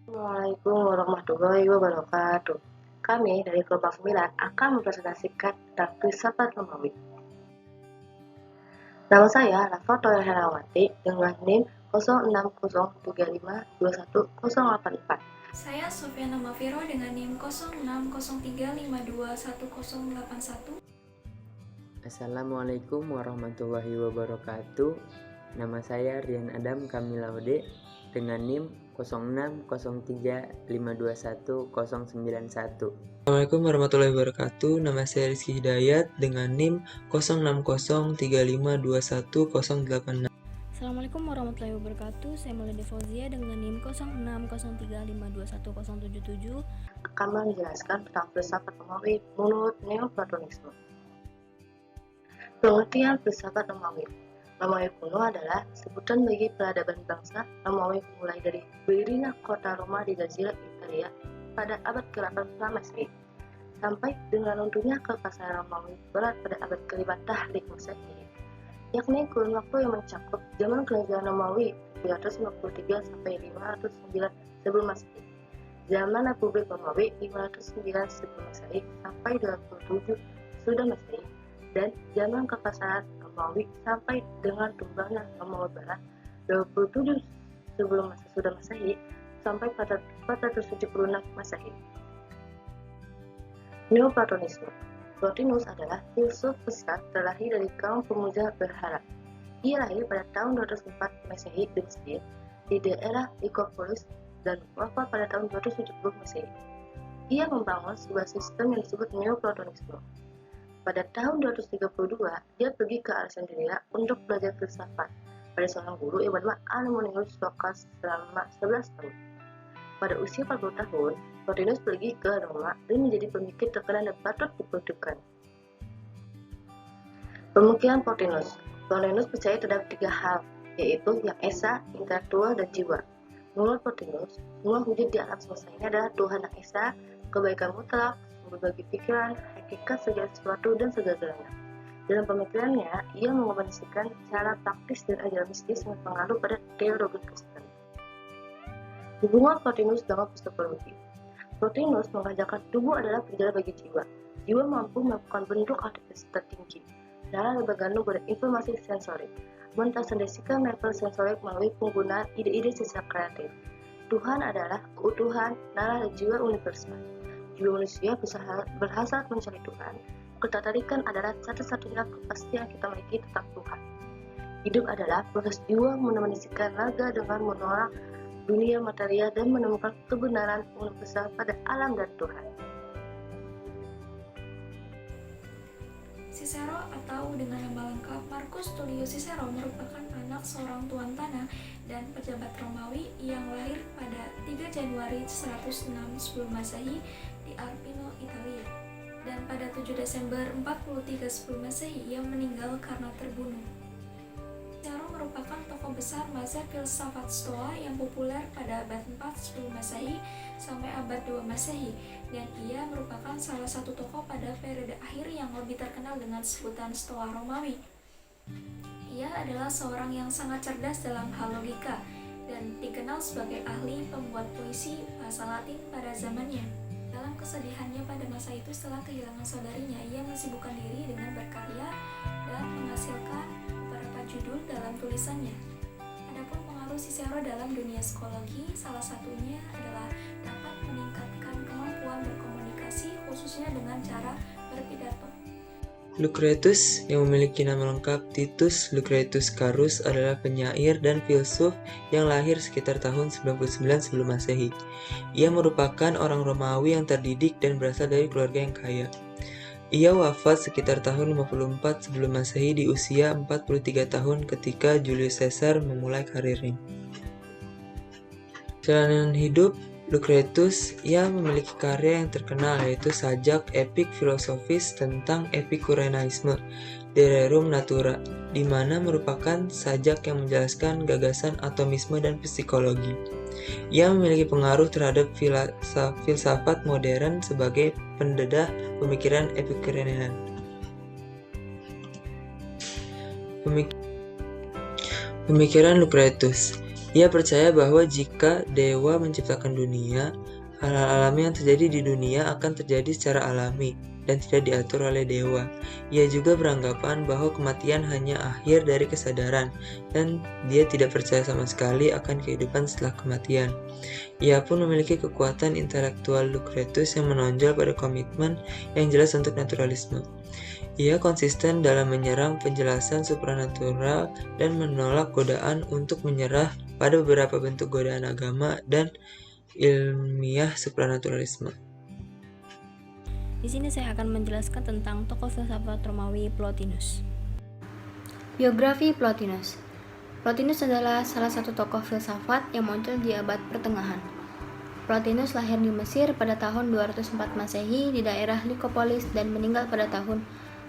Assalamualaikum warahmatullahi wabarakatuh. Kami dari kelompok 9 akan mempresentasikan tentang filsafat Romawi. Nama saya Rafa Herawati dengan NIM 0603521084. Saya Sofiana Mafiro dengan NIM 0603521081. Assalamualaikum warahmatullahi wabarakatuh. Nama saya Rian Adam Kamilaude dengan NIM 0603521091. Assalamualaikum warahmatullahi wabarakatuh. Nama saya Rizky Hidayat dengan NIM 0603521086. Assalamualaikum warahmatullahi wabarakatuh. Saya Maulida Fauzia dengan NIM 0603521077. Akan menjelaskan tentang filsafat Romawi menurut Neoplatonisme. Pengertian filsafat Romawi. Romawi kuno adalah sebutan bagi peradaban bangsa Romawi mulai dari berdirinya kota Roma di Jazirah Italia pada abad ke-8 Masehi sampai dengan runtuhnya kekaisaran Romawi Barat pada abad ke-5 Tahrik Masehi, yakni kurun waktu yang mencakup zaman kerajaan Romawi 353 sampai 509 sebelum Masehi, zaman Republik Romawi 509 sebelum Masehi sampai 27 sudah Masehi, dan zaman kekaisaran Romawi sampai dengan tumbangnya Romawi Barat 27 sebelum sudah Masehi sampai 476 Masehi. Neoplatonisme. Plotinus adalah filsuf besar terlahir dari kaum pemuja berhala. Ia lahir pada tahun 204 Masehi di Mesir, di daerah Nikopolis, dan wafat pada tahun 270 Masehi. Ia membangun sebuah sistem yang disebut Neoplatonisme. Pada tahun 232, dia pergi ke Alexandria untuk belajar filsafat pada seorang guru yang bernama Anumunius Sokas selama 11 tahun. Pada usia 40 tahun, Plotinus pergi ke Roma dan menjadi pemikir terkenal dan patut diperhitungkan. Pemikiran Plotinus. Plotinus percaya terhadap 3 hal, yaitu yang esa, intelektual, dan jiwa. Menurut Plotinus, semua wujud di alam semesta ini adalah Tuhan yang esa, kebaikan mutlak, berbagai pikiran, hakikat segala sesuatu, dan segala-galanya. Dalam pemikirannya, ia mengomunikasikan cara praktis dan ajaran mistis yang berpengaruh pada teologi Kristen. Hubungan Plotinus dengan psikologi. Plotinus mengajarkan tubuh adalah penjara bagi jiwa. Jiwa mampu melakukan bentuk aktivitas tertinggi. Nalar bergantung pada informasi sensorik, mentransendasikan level sensorik melalui penggunaan ide-ide secara kreatif. Tuhan adalah keutuhan, nalar dan jiwa universal. Jiwa manusia berhasrat mencari Tuhan. Ketertarikan adalah satu-satunya kepastian kita miliki tentang Tuhan. Hidup adalah proses jiwa mendefinisikan raga dengan menolak dunia material dan menemukan kebenaran universal pada alam dan Tuhan. Cicero atau dengan nama lengkap Marcus Tullius Cicero merupakan anak seorang tuan tanah dan pejabat Romawi yang lahir pada 3 Januari 106 sebelum Masehi di Arpino, Italia. Dan pada 7 Desember 43 sebelum Masehi ia meninggal karena terbunuh. Cicero merupakan tokoh besar mazhab filsafat Stoa yang populer pada abad 4 sebelum Masehi sampai abad 2 Masehi, dan ia merupakan salah satu tokoh pada periode akhir yang lebih terkenal dengan sebutan Stoa Romawi. Ia adalah seorang yang sangat cerdas dalam hal logika dan dikenal sebagai ahli pembuat puisi bahasa Latin pada zamannya. Dalam kesedihannya pada masa itu setelah kehilangan saudarinya, ia mensibukkan diri dengan berkarya dan menghasilkan beberapa judul dalam tulisannya. Adapun pengaruh Cicero dalam dunia psikologi, salah satunya adalah dapat meningkatkan kemampuan berkomunikasi khususnya dengan cara berpidato. Lucretius, yang memiliki nama lengkap Titus Lucretius Carus, adalah penyair dan filsuf yang lahir sekitar tahun 99 sebelum Masehi. Ia merupakan orang Romawi yang terdidik dan berasal dari keluarga yang kaya. Ia wafat sekitar tahun 54 sebelum Masehi di usia 43 tahun ketika Julius Caesar memulai karirnya. Perjalanan hidup Lucretius, ia memiliki karya yang terkenal yaitu sajak epik filosofis tentang Epikureanisme, De Rerum Natura, di mana merupakan sajak yang menjelaskan gagasan atomisme dan psikologi. Ia memiliki pengaruh terhadap filsafat modern sebagai pendedah pemikiran Epikurean. Pemikiran Lucretius. Ia percaya bahwa jika dewa menciptakan dunia, hal-hal alami yang terjadi di dunia akan terjadi secara alami dan tidak diatur oleh dewa. Ia juga beranggapan bahwa kematian hanya akhir dari kesadaran dan dia tidak percaya sama sekali akan kehidupan setelah kematian. Ia pun memiliki kekuatan intelektual Lucretius yang menonjol pada komitmen yang jelas untuk naturalisme. Ia konsisten dalam menyerang penjelasan supranatural dan menolak godaan untuk menyerah pada beberapa bentuk godaan agama dan ilmiah supranaturalisme. Di sini saya akan menjelaskan tentang tokoh filsafat Romawi Plotinus. Biografi Plotinus. Plotinus adalah salah satu tokoh filsafat yang muncul di abad pertengahan. Plotinus lahir di Mesir pada tahun 204 Masehi di daerah Lycopolis dan meninggal pada tahun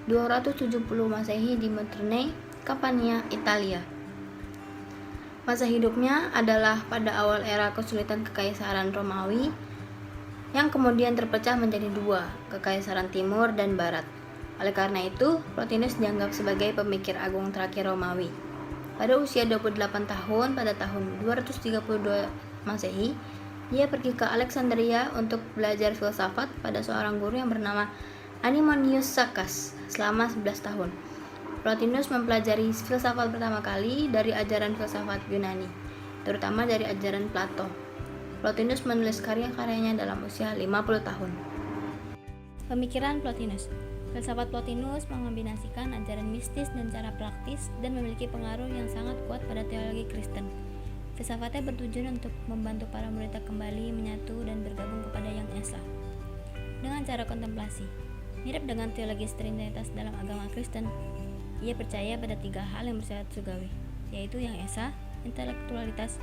270 Masehi di Mutrene, Campania, Italia. Masa hidupnya adalah pada awal era kesulitan Kekaisaran Romawi yang kemudian terpecah menjadi dua, Kekaisaran Timur dan Barat. Oleh karena itu, Plotinus dianggap sebagai pemikir agung terakhir Romawi. Pada usia 28 tahun pada tahun 232 Masehi, ia pergi ke Alexandria untuk belajar filsafat pada seorang guru yang bernama Antimonius Saccas selama 11 tahun. Plotinus mempelajari filsafat pertama kali dari ajaran filsafat Yunani, terutama dari ajaran Plato. Plotinus menulis karya-karyanya dalam usia 50 tahun. Pemikiran Plotinus. Filsafat Plotinus mengombinasikan ajaran mistis dan cara praktis dan memiliki pengaruh yang sangat kuat pada teologi Kristen. Filsafatnya bertujuan untuk membantu para muridnya kembali menyatu dan bergabung kepada Yang Esa dengan cara kontemplasi. Mirip dengan teologi Trinitas dalam agama Kristen, ia percaya pada tiga hal yang bersifat surgawi, yaitu Yang Esa, intelektualitas,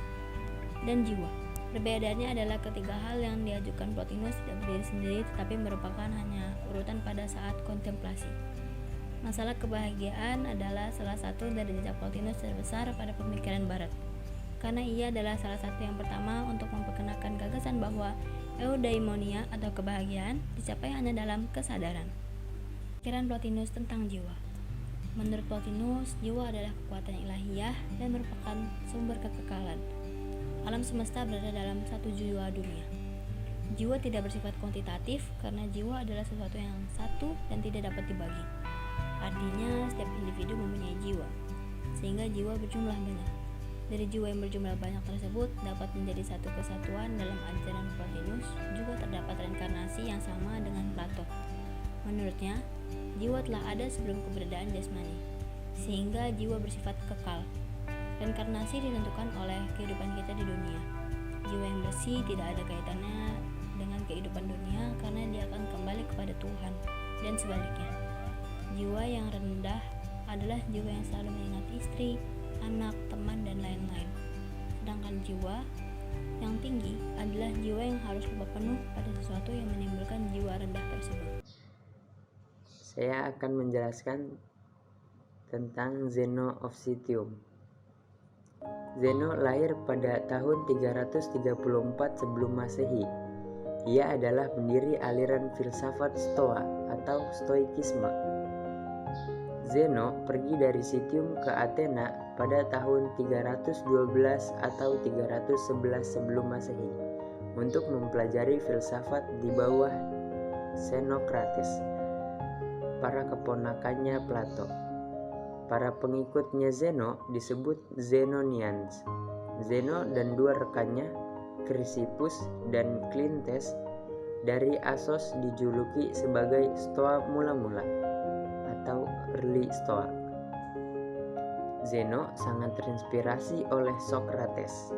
dan jiwa. Perbedaannya adalah ketiga hal yang diajukan Plotinus tidak berdiri sendiri tetapi merupakan hanya urutan pada saat kontemplasi. Masalah kebahagiaan adalah salah satu dari jejak Plotinus terbesar pada pemikiran Barat, karena ia adalah salah satu yang pertama untuk memperkenalkan gagasan bahwa eudaimonia atau kebahagiaan dicapai hanya dalam kesadaran. Pikiran Plotinus tentang jiwa. Menurut Plotinus, jiwa adalah kekuatan ilahiyah dan merupakan sumber kekekalan. Alam semesta berada dalam satu jiwa dunia. Jiwa tidak bersifat kuantitatif karena jiwa adalah sesuatu yang satu dan tidak dapat dibagi. Artinya, setiap individu mempunyai jiwa, sehingga jiwa berjumlah banyak. Dari jiwa yang berjumlah banyak tersebut dapat menjadi satu kesatuan. Dalam ajaran Plotinus juga terdapat reinkarnasi yang sama dengan Plato. Menurutnya, jiwa telah ada sebelum keberadaan jasmani, sehingga jiwa bersifat kekal. Reinkarnasi ditentukan oleh kehidupan kita di dunia. Jiwa yang bersih tidak ada kaitannya dengan kehidupan dunia karena dia akan kembali kepada Tuhan, dan sebaliknya. Jiwa yang rendah adalah jiwa yang selalu mengingat istri, anak, teman, dan lain-lain. Sedangkan jiwa yang tinggi adalah jiwa yang harus lupa penuh pada sesuatu yang menimbulkan jiwa rendah tersebut. Saya akan menjelaskan tentang Zeno of Citium. Zeno lahir pada tahun 334 sebelum Masehi. Ia adalah pendiri aliran filsafat Stoa atau Stoikisme. Zeno pergi dari Citium ke Athena pada tahun 312 atau 311 sebelum Masehi untuk mempelajari filsafat di bawah Xenocrates, para keponakannya Plato. Para pengikutnya Zeno disebut Zenonians. Zeno dan dua rekannya, Chrysippus dan Cleanthes, dari Assos dijuluki sebagai Stoa mula-mula atau Early Stoa. Zeno sangat terinspirasi oleh Socrates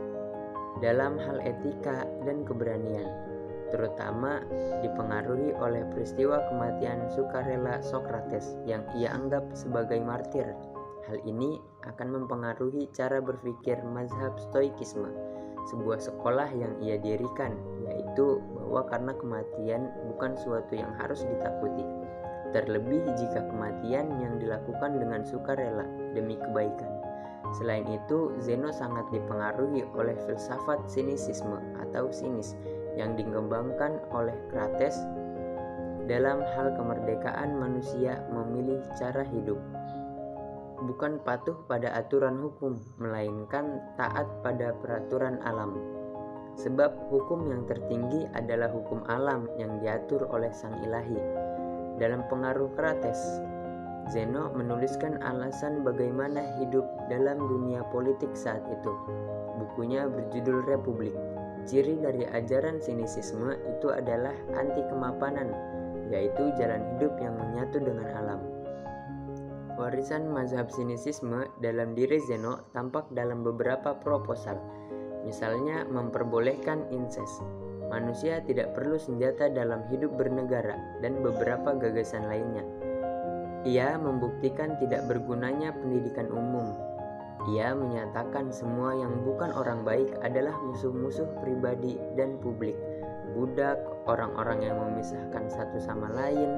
dalam hal etika dan keberanian, terutama dipengaruhi oleh peristiwa kematian sukarela Socrates yang ia anggap sebagai martir. Hal ini akan mempengaruhi cara berpikir mazhab Stoikisme, sebuah sekolah yang ia dirikan, yaitu bahwa karena kematian bukan suatu yang harus ditakuti, terlebih jika kematian yang dilakukan dengan sukarela demi kebaikan. Selain itu, Zeno sangat dipengaruhi oleh filsafat sinisisme atau sinis yang dikembangkan oleh Krates dalam hal kemerdekaan manusia memilih cara hidup. bukan patuh pada aturan hukum, melainkan taat pada peraturan alam. Sebab hukum yang tertinggi adalah hukum alam yang diatur oleh Sang Ilahi. Dalam pengaruh Krates, Zeno menuliskan alasan bagaimana hidup dalam dunia politik saat itu. Bukunya berjudul Republik. Ciri dari ajaran sinisisme itu adalah anti kemapanan, yaitu jalan hidup yang menyatu dengan alam. Warisan mazhab sinisisme dalam diri Zeno tampak dalam beberapa proposal. Misalnya memperbolehkan inses. Manusia tidak perlu senjata dalam hidup bernegara dan beberapa gagasan lainnya. Ia membuktikan tidak bergunanya pendidikan umum. Ia menyatakan semua yang bukan orang baik adalah musuh-musuh pribadi dan publik. Budak, orang-orang yang memisahkan satu sama lain,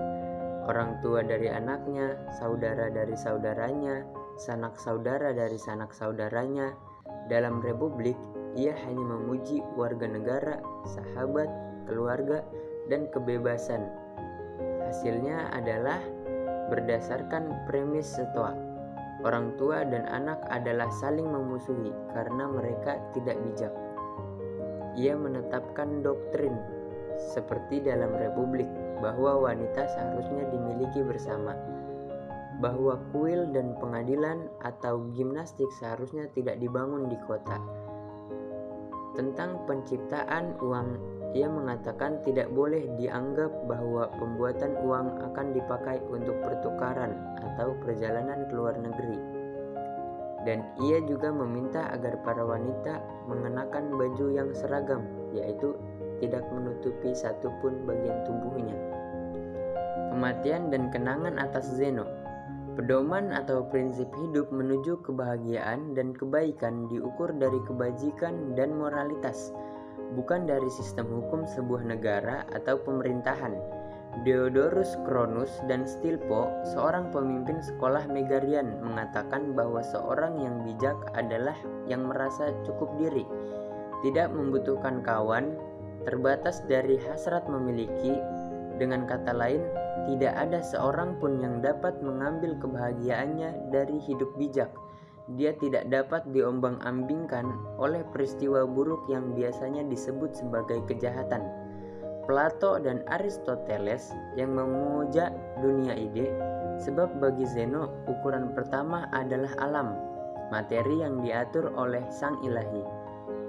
orang tua dari anaknya, saudara dari saudaranya, sanak saudara dari sanak saudaranya. Dalam Republik, ia hanya memuji warga negara, sahabat, keluarga, dan kebebasan. Hasilnya adalah berdasarkan premis Stoa. Orang tua dan anak adalah saling memusuhi karena mereka tidak bijak. Ia menetapkan doktrin seperti dalam Republik bahwa wanita seharusnya dimiliki bersama, bahwa kuil dan pengadilan atau gimnastik seharusnya tidak dibangun di kota. Tentang penciptaan uang, ia mengatakan tidak boleh dianggap bahwa pembuatan uang akan dipakai untuk pertukaran atau perjalanan ke luar negeri. Dan ia juga meminta agar para wanita mengenakan baju yang seragam, yaitu tidak menutupi satupun bagian tubuhnya. Kematian dan kenangan atas Zeno. Pedoman atau prinsip hidup menuju kebahagiaan dan kebaikan diukur dari kebajikan dan moralitas, bukan dari sistem hukum sebuah negara atau pemerintahan. Diodorus Cronus dan Stilpo, seorang pemimpin sekolah Megarian, mengatakan bahwa seorang yang bijak adalah yang merasa cukup diri, tidak membutuhkan kawan, terbatas dari hasrat memiliki. Dengan kata lain, tidak ada seorang pun yang dapat mengambil kebahagiaannya dari hidup bijak. Dia tidak dapat diombang-ambingkan oleh peristiwa buruk yang biasanya disebut sebagai kejahatan. Plato dan Aristoteles yang memuja dunia ide, sebab bagi Zeno ukuran pertama adalah alam, materi yang diatur oleh Sang Ilahi.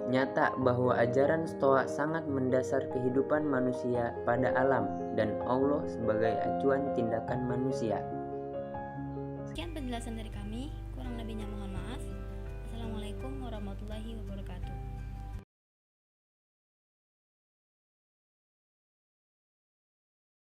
Nyata bahwa ajaran Stoa sangat mendasar kehidupan manusia pada alam dan Allah sebagai acuan tindakan manusia. Sekian penjelasan dari kami, kurang lebihnya mohon maaf. Assalamualaikum warahmatullahi wabarakatuh.